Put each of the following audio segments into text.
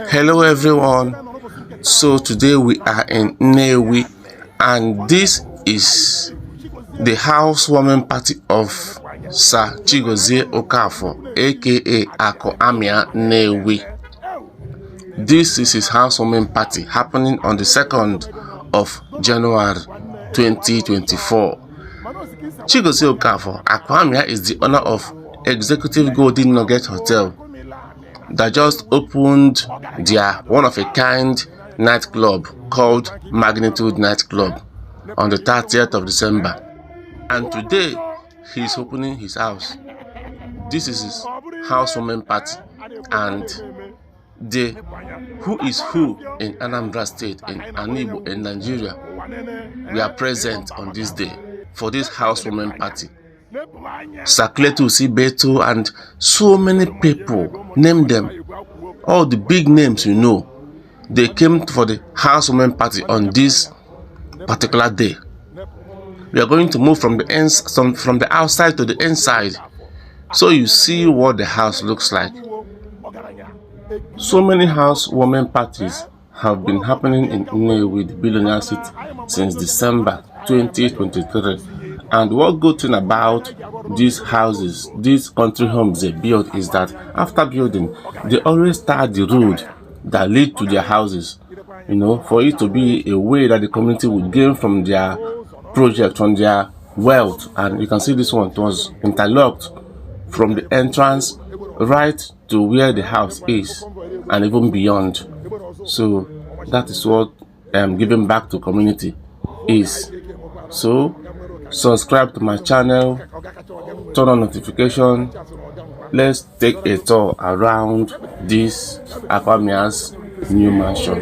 Hello everyone. So today we are in Nnewi and this is the housewarming party of Sir Okafo aka Akụamia Nnewi. This is his housewarming party happening on the 2nd of January 2024. Chigozie Okafo Akụamia is the owner of Executive Golden Nugget Hotel that just opened their one-of-a-kind nightclub called Magnitude Nightclub on the 30th of December. And today, he is opening his house. This is his housewarming party. And the who is who in Anambra State, in Igbo, in Nigeria, we are present on this day for this housewarming party. Sakletu Beto and so many people, name them, all the big names you know, they came for the housewarming party on this particular day. We are going to move from the outside to the inside, so you see what the house looks like. So many housewarming parties have been happening in Nnewi, the billionaire city, since December 2023. And what good thing about these houses, these country homes they build, is that after building, they always start the road that lead to their houses, you know, for it to be a way that the community would gain from their project, from their wealth. And you can see this one, it was interlocked from the entrance right to where the house is and even beyond. So that is what giving back to community is. So subscribe to my channel, turn on notification. Let's take a tour around this Akụamia's new mansion.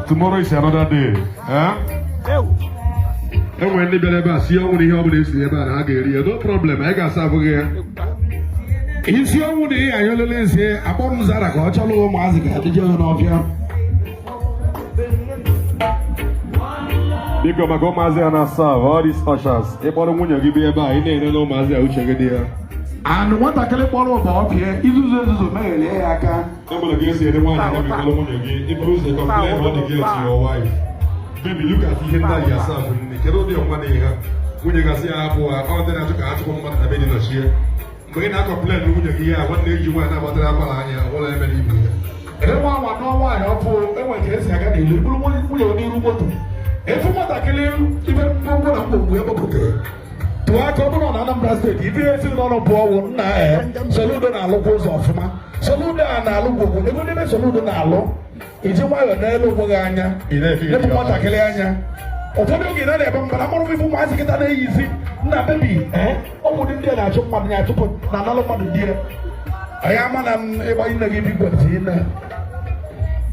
Tomorrow is another day. And when the beleba see how many hours they about no problem. I got something. If you want to hear, you'll say, "Upon Zara, go to Loma Mazica, the general of you." Because my Gomazia and serve all these ushers. If I don't want to give you a buy, you know Mazia, which I get there. And what I can follow about here is a man. I can't. I'm going to guess the one I have to if you say, complain what they give to your wife. Baby, look at you yourself. You cannot do money. When you can say, "Oh, then I took a home and I made in a share." When I complain, one day you want about the Apalania, all I believe in. Everyone want no one or for everyone gets I got a little one will need water. If you want to kill him, even no one will put it. To our couple on Anambra State, if you see on a poor one, salute and logos of ma. Salute and I look, even salute and allo. It's a while and I look Wagana, never want to kill Anya. Otolo Nnewi, but I'm only for my second easy. Na baby, oh, wouldn't get a job money to put another money dear. I am an ever give you good dinner.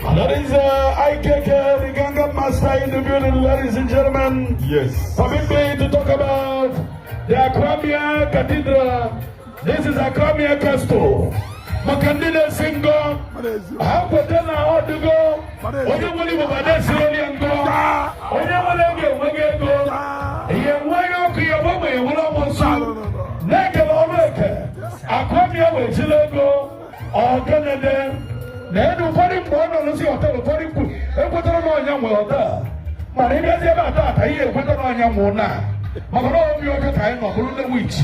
And that is IKK, the Ganga Master in the building, ladies and gentlemen. Yes. Permit me to talk about the Akụamia Cathedral. This is Akụamia Castle. Makandida Singo, Hakotena Odugo, Oyamoli Babadesi and go, Oyamolege, Wagego, Yamayoki, Yabome, Wulamosu, Naked Oleke, Akụamia with Chilego, or Canada. Then you put him one on the hotel, put him, and put on young water. Maria Zebata, I hear put on young Mona. Magro, you are time of the witch,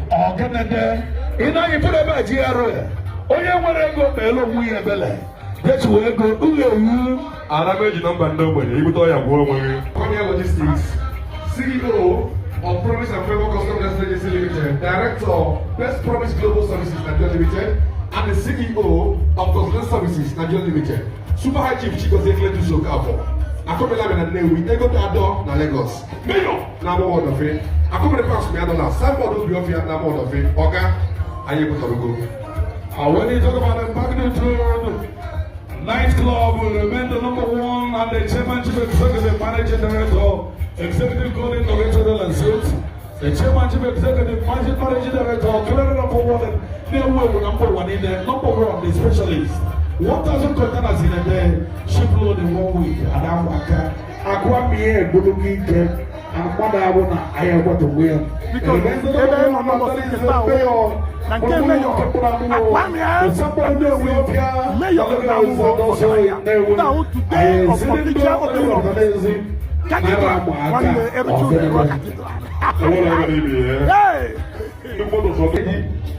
or Canada. In I put a bad year. Oh, yeah, when I go, Bello, we are Bella. That's where I go. I don't number nobody. You would have woman. Akụamia Logistics, CEO of Promise and Favor Custom Agency Limited, Director of Best Promise Global Services Nigeria Limited, and the CEO of Consultant Services Nigeria Limited. Super High Chief Chigozie Okafo. Akụamia Nnewi, Ego Dado, na Lagos. Mayor, na more of it. Akụamia Pass me $1. Sample of your na more of it. Oga, I am going to go. When you talk about the Magnitude Nightclub, will remain the #1 and the Chairmanship Executive Managing Director, Executive Golden Nugget Hotel and Suites. The Chairmanship Executive Managing Director, clearly #1, #1 in the #1, the specialist. 1,000 containers in a day, shipload in 1 week, and I'm Akụamia Nnewi akpọda abụ na ahịa kwatuwe ya. Ebe nọ n'ụbọchị nketa ahụ na nke meyọ Akụamia Nnewi meyọ na mbọ ọgaranya na today of official opening of cathedral nwanne eruchu ụlọ cathedral.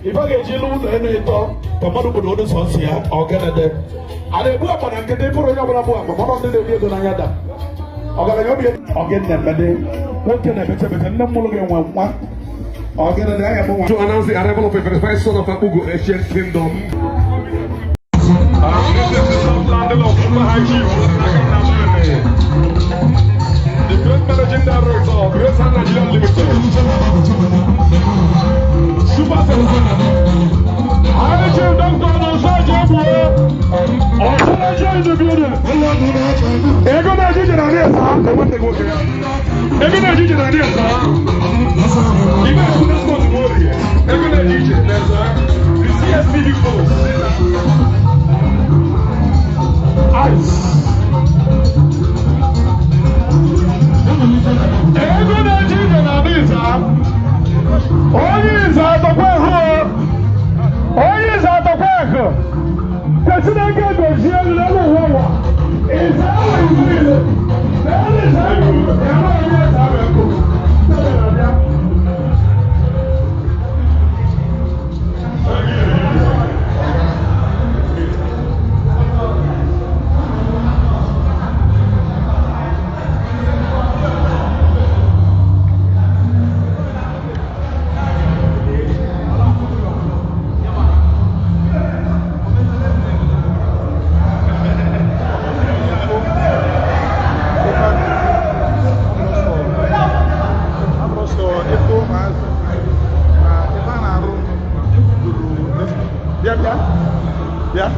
Ife ga-eji n'ụlọ elu ịtọ ka mmadụ obodo onye sọ nsị ya ọganede a na-egbu akpa na nkịtị pụrụ onye ọbụla bụ akpa mmadụ ndị na-ebi ego n'anya da ọgaranya obi ọgịnnemede nwoke na-ebechebeche nne mmụrụ ga-enwe nwa ọganede anya bụ nwa. To announce the arrival of a verified son of Akpugo Asian Kingdom. This is the landing of Super High Chief, the great managing director of Grace and Nigeria Limited. Super High Chief Dr. Nosaje Bue, Otolo in the building. Ego na jiji na dia sa, they want to go there. Ego na jiji na dia sa. Ibe kuna sport warrior. Ego na jiji na sa. The CSP big boss. Ice. Ego na jiji na dia sa. Onye is atokwe ho. Onye is atokwe ho. Kasina ga dozie na wo. Is how we feel. That is how we feel. Yeah.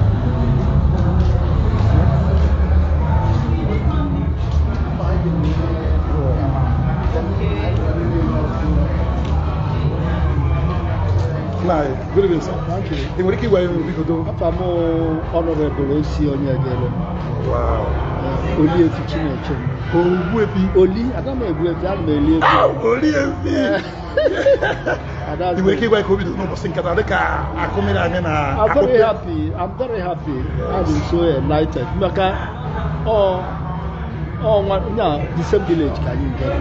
Good evening, sir. Thank you. In what way we go do? I'm honorable Osi Onyagelo. Wow. Oli efi Chineke. Oli, I don't know if you have Oli. Oli efi. In what way we do no person can take a come na I'm very happy. I'm very happy. I'm so enlightened. Maka the same village can you get?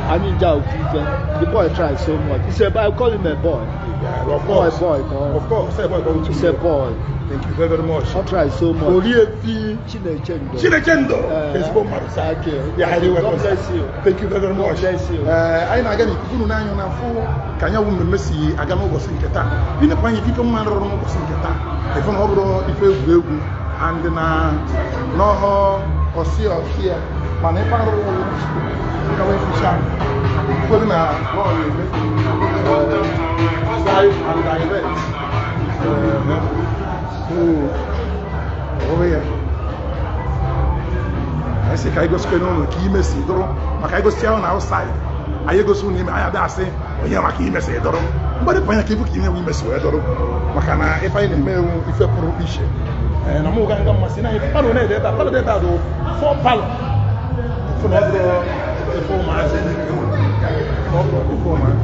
I mean, the boy tries so much. He said, but I call him a boy. Yeah, of course. Boy. Of course, say boy. He's a boy. Thank you very much. I try so much. Oliefi Chinechendo. Ezigbo mmadụ sa. Ya highly welcome. God bless you. Thank you very much. God bless you. Anyị na-aga n'ikuku unu n'anya na afụ ka anyị wụ mmemme si aga n'ụbọchị nke taa. Ịnekwa anyị ife mmadụ rụrụ n'ụbọchị nke taa. Ife na ọ bụrụ ife egwuregwu and na n'ọhọ ọsịa mana ife arụrụ nkawa eficha ụfọdụ na bọọlụ eme live and direct. Over here. I say, I go square on key messy, Doro. I go stay on outside. I go soon, I have say, oh, yeah, my key messy, Doro. But if I keep looking at me, mess with Doro. Macana, if I mail, if I prohibition. And I'm going to Massina, if I don't know that, I followed that out 4 pallets. For the 4 miles. 4 miles.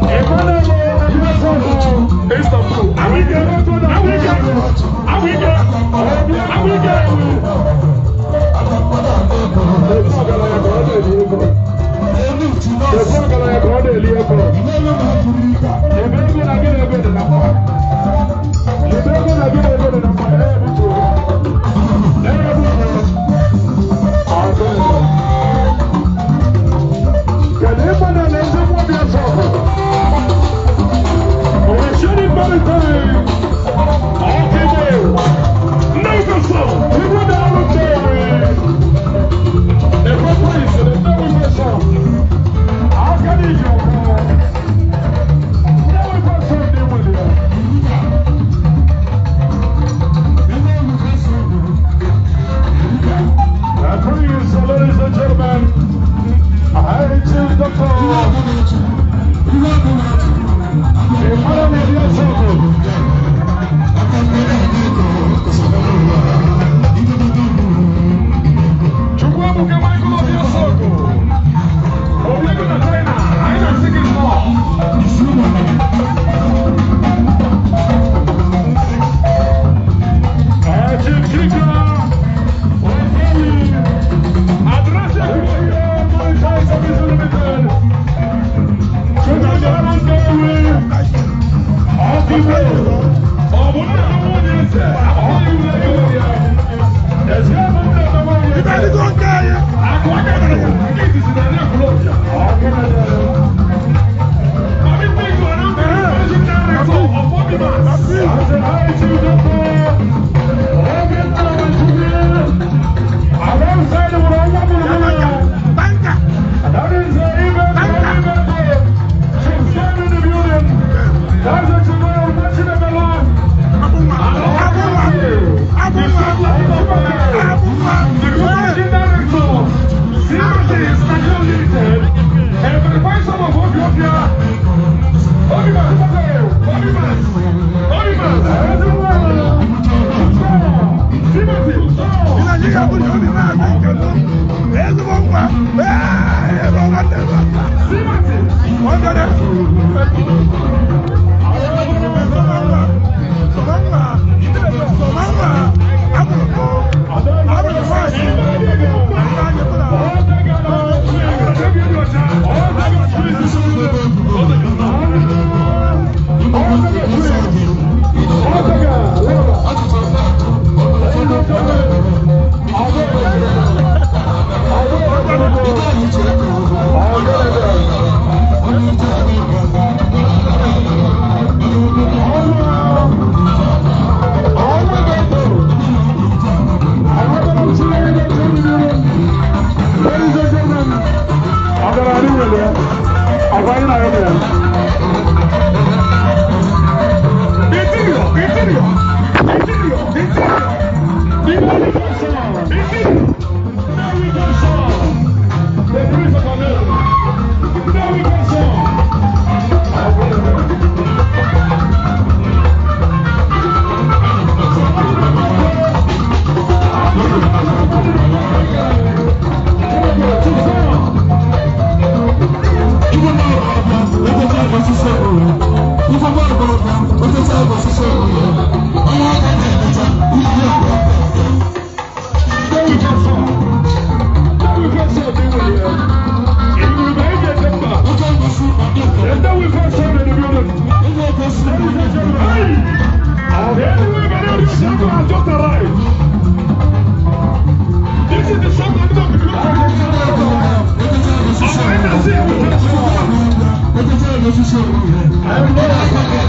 Hey, I'm